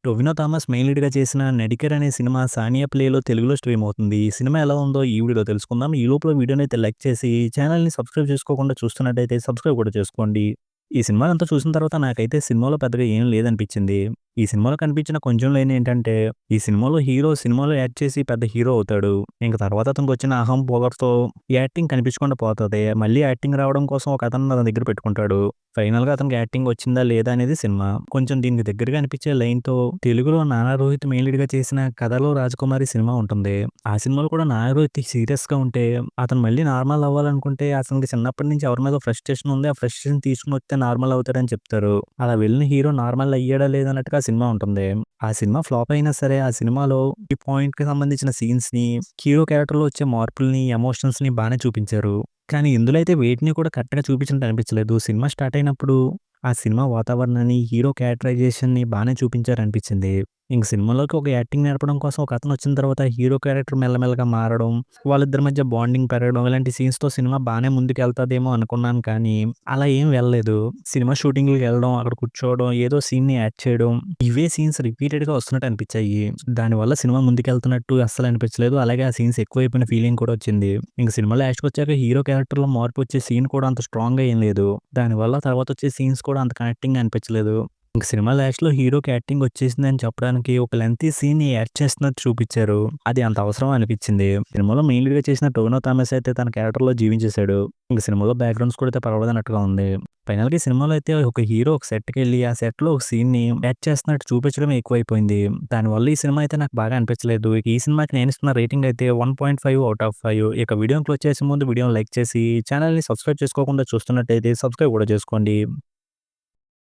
'Tovino Thomas' main లీడ్‌గా చేసిన 'నడికర్' అనే cinema Sania ప్లేలో తెలుగులో స్ట్రీమ్ అవుతుంది. ఈ సినిమా ఎలా ఉందో ఈ వీడియోలో తెలుసుకుందాం. ఈ లోపల వీడియోనైతే లైక్ చేసి ఛానెల్‌ని సబ్స్క్రైబ్ చేసుకోకుండా చూస్తున్నట్టయితే సబ్స్క్రైబ్ కూడా చేసుకోండి. ఈ సినిమానంతా చూసిన తర్వాత నాకైతే సినిమాలో పెద్దగా ఏం లేదనిపించింది. ఈ సినిమాలో కనిపించిన కొంచెం ఏంటంటే, ఈ సినిమాలో హీరో సినిమాలో యాక్ట్ చేసి పెద్ద హీరో అవుతాడు. ఇంక తర్వాత అతనికొచ్చిన అహం, పొగరుతో యాక్టింగ్ కనిపించకుండా పోతది. మళ్ళీ యాక్టింగ్ రావడం కోసం ఒక అతన్ని తన దగ్గర పెట్టుకుంటాడు. ఫైనల్‌గా అతనికి యాక్టింగ్ వచ్చిందా లేదా అనేది సినిమా. కొంచెం దీనికి దగ్గరగా అనిపించే లైన్‌తో తెలుగులో 'నానా రోహిత్' మెయిన్ లీడ్‌గా చేసిన 'కథలో రాజకుమారి' సినిమా ఉంటుంది. ఆ సినిమాలో కూడా 'నానా రోహిత్' సీరియస్‌గా ఉంటే, అతను మళ్ళీ నార్మల్ అవ్వాలనుకుంటే అతనికి చిన్నప్పటి నుంచి ఎవరి మీదో ఫ్రస్ట్రేషన్ ఉంది. ఆ ఫ్రస్ట్రేషన్ తీసుకొనొస్తే నార్మల్ అవుతాడని చెప్తారు. అలా వెళ్ళిన హీరో నార్మల్ అయ్యాడా లేదా అన్నట్టుగా ఆ సినిమా ఉంటుంది. ఆ సినిమా ఫ్లాప్ అయినా సరే, ఆ సినిమాలో ఈ పాయింట్‌కి సంబంధించిన సీన్స్‌ని, హీరో క్యారెక్టర్‌లో వచ్చే మార్పుల్ని, ఎమోషన్స్‌ని బానే చూపించారు. కానీ ఇందులో అయితే వేటిని కూడా కరెక్ట్‌గా చూపించినట్టు అనిపించలేదు. సినిమా స్టార్ట్ అయినప్పుడు ఆ సినిమా వాతావరణాన్ని, హీరో క్యారెక్టరైజేషన్‌ని బానే చూపించారనిపించింది. ఇంక సినిమాలోకి ఒక యాక్టింగ్ నేర్పడం కోసం ఒకతను వచ్చిన తర్వాత హీరో క్యారెక్టర్ మెల్లమెల్లగా మారడం, వాళ్ళిద్దరి మధ్య బాండింగ్ పెరగడం ఇలాంటి సీన్స్‌తో సినిమా బానే ముందుకెళ్తదేమో అనుకున్నాను కానీ, అలా ఏం వెళ్ళలేదు. సినిమా షూటింగ్‌లకెళ్ళడం, అక్కడ కూర్చోవడం, ఏదో సీన్‌ని యాక్ట్ చేయడం, ఇవే సీన్స్ రిపీటెడ్‌గా వస్తున్నట్టు అనిపించాయి. దానివల్ల సినిమా ముందుకెళ్తున్నట్టు అస్సలు అనిపించలేదు. అలాగే ఆ సీన్స్ ఎక్కువైపోయిన ఫీలింగ్ కూడా వచ్చింది. ఇంక సినిమా లాస్ట్‌కొచ్చాక హీరో క్యారెక్టర్‌లో మార్పు వచ్చే సీన్ కూడా అంత స్ట్రాంగ్‌గా ఏం లేదు. దానివల్ల తర్వాత వచ్చే సీన్స్ కూడా అంత కనెక్టింగ్‌గా అనిపించలేదు. ఇంక సినిమా లాస్ట్‌లో హీరోకి యాక్టింగ్ వచ్చేసిందని చెప్పడానికి ఒక లెంగ్తీ సీన్‌ని యాక్ట్ చేస్తున్నట్టు చూపిచ్చారు. అది అంత అవసరమా అనిపించింది. సినిమాలో మెయిన్ లీడ్‌గా చేసిన 'టొవినో థామస్' అయితే తన క్యారెక్టర్‌లో జీవించేసాడు. ఇంక సినిమాలో బ్యాక్‌గ్రౌండ్స్ కూడా అయితే పర్వాలేదన్నట్టుగా ఉంది. ఫైనల్‌గా ఈ సినిమాలో అయితే ఒక హీరో ఒక సెట్‌కెళ్ళి ఆ సెట్‌లో ఒక సీన్‌ని యాక్ట్ చేస్తున్నట్టు చూపించడమే ఎక్కువైపోయింది. దానివల్ల ఈ సినిమా అయితే నాకు బాగా అనిపించలేదు. ఇక ఈ సినిమాకి నేనిస్తున్న రేటింగ్ అయితే 1.5 ఔట్ ఆఫ్ 5. ఇక వీడియోని క్లోజ్ చేసే ముందు వీడియోని లైక్ చేసి ఛానెల్‌ని సబ్స్క్రైబ్ చేసుకోకుండా చూస్తున్నట్టయితే సబ్స్క్రైబ్ కూడా చేసుకోండి.